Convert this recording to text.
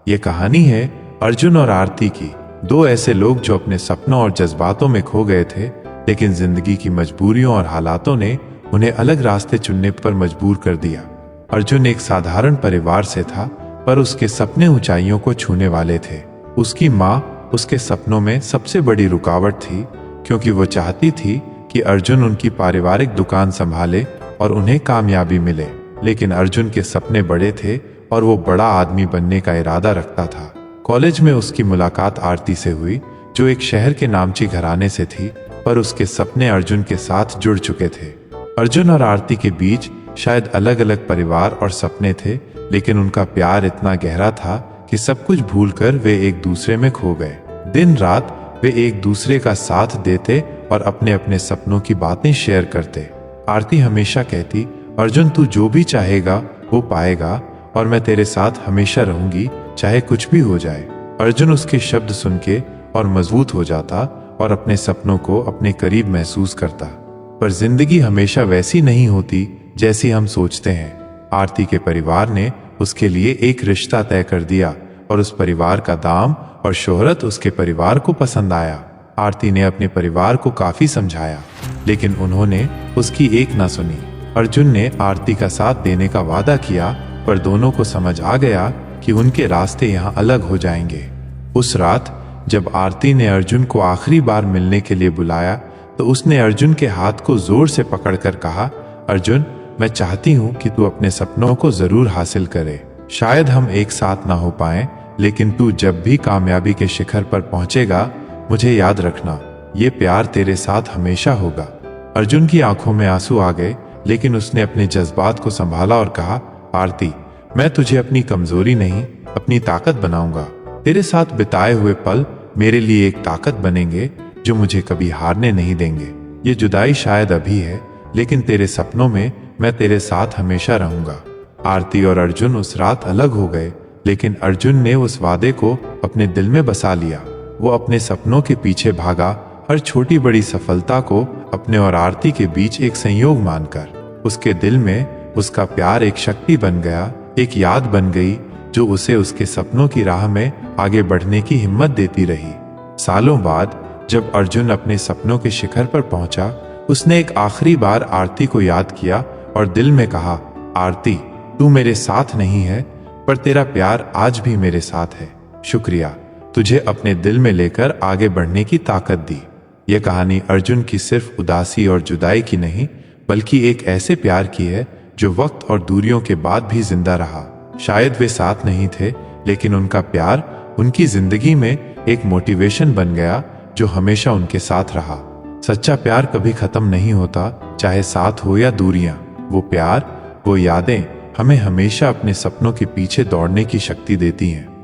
ये कहानी है अर्जुन और आरती की, दो ऐसे लोग जो अपने सपनों और जज्बातों में खो गए थे, लेकिन जिंदगी की मजबूरियों और हालातों ने उन्हें अलग रास्ते चुनने पर मजबूर कर दिया। अर्जुन एक साधारण परिवार से था, पर उसके सपने ऊंचाइयों को छूने वाले थे। उसकी माँ उसके सपनों में सबसे बड़ी रुकावट थी, क्योंकि वो चाहती थी कि अर्जुन उनकी पारिवारिक दुकान संभाले और उन्हें कामयाबी मिले। लेकिन अर्जुन के सपने बड़े थे और वो बड़ा आदमी बनने का इरादा रखता था। कॉलेज में उसकी मुलाकात आरती से हुई, जो एक शहर के नामची घराने से थी, पर उसके सपने अर्जुन के साथ जुड़ चुके थे। अर्जुन और आरती के बीच शायद अलग अलग परिवार और सपने थे, लेकिन उनका प्यार इतना गहरा था कि सब कुछ भूलकर वे एक दूसरे में खो गए। दिन रात वे एक दूसरे का साथ देते और अपने अपने सपनों की बातें शेयर करते। आरती हमेशा कहती, अर्जुन तू जो भी चाहेगा वो पाएगा और मैं तेरे साथ हमेशा रहूंगी, चाहे कुछ भी हो जाए। अर्जुन उसके शब्द सुन के और मजबूत हो जाता और अपने सपनों को अपने करीब महसूस करता। पर जिंदगी हमेशा वैसी नहीं होती जैसी हम सोचते हैं। आरती के परिवार ने उसके लिए एक रिश्ता तय कर दिया और उस परिवार का दाम और शोहरत उसके परिवार को पसंद आया। आरती ने अपने परिवार को काफी समझाया, लेकिन उन्होंने उसकी एक ना सुनी। अर्जुन ने आरती का साथ देने का वादा किया, पर दोनों को समझ आ गया कि उनके रास्ते यहाँ अलग हो जाएंगे। उस रात जब आरती ने अर्जुन को आखिरी बार मिलने के लिए बुलाया, तो उसने अर्जुन के हाथ को जोर से पकड़कर कहा, अर्जुन मैं चाहती हूँ कि तू अपने सपनों को जरूर हासिल करे। शायद हम एक साथ ना हो पाए, लेकिन तू जब भी कामयाबी के शिखर पर पहुंचेगा, मुझे याद रखना, ये प्यार तेरे साथ हमेशा होगा। अर्जुन की आंखों में आंसू आ गए, लेकिन उसने अपने जज्बात को संभाला और कहा, आरती मैं तुझे अपनी कमजोरी नहीं, अपनी ताकत बनाऊंगा। तेरे साथ बिताए हुए पल मेरे लिए एक ताकत बनेंगे जो मुझे कभी हारने नहीं देंगे। ये जुदाई शायद अभी है, लेकिन तेरे सपनों में मैं तेरे साथ हमेशा रहूंगा। आरती और अर्जुन उस रात अलग हो गए, लेकिन अर्जुन ने उस वादे को अपने दिल में बसा लिया। वो अपने सपनों के पीछे भागा, हर छोटी बड़ी सफलता को अपने और आरती के बीच एक संयोग मानकर। उसके दिल में उसका प्यार एक शक्ति बन गया, एक याद बन गई जो उसे उसके सपनों की राह में आगे बढ़ने की हिम्मत देती रही। सालों बाद जब अर्जुन अपने सपनों के शिखर पर पहुंचा, उसने एक आखिरी बार आरती को याद किया और दिल में कहा, आरती तू मेरे साथ नहीं है, पर तेरा प्यार आज भी मेरे साथ है। शुक्रिया, तुझे अपने दिल में लेकर आगे बढ़ने की ताकत दी। यह कहानी अर्जुन की सिर्फ उदासी और जुदाई की नहीं, बल्कि एक ऐसे प्यार की है जो वक्त और दूरियों के बाद भी जिंदा रहा। शायद वे साथ नहीं थे, लेकिन उनका प्यार उनकी जिंदगी में एक मोटिवेशन बन गया जो हमेशा उनके साथ रहा। सच्चा प्यार कभी खत्म नहीं होता, चाहे साथ हो या दूरियां। वो प्यार, वो यादें हमें हमेशा अपने सपनों के पीछे दौड़ने की शक्ति देती हैं।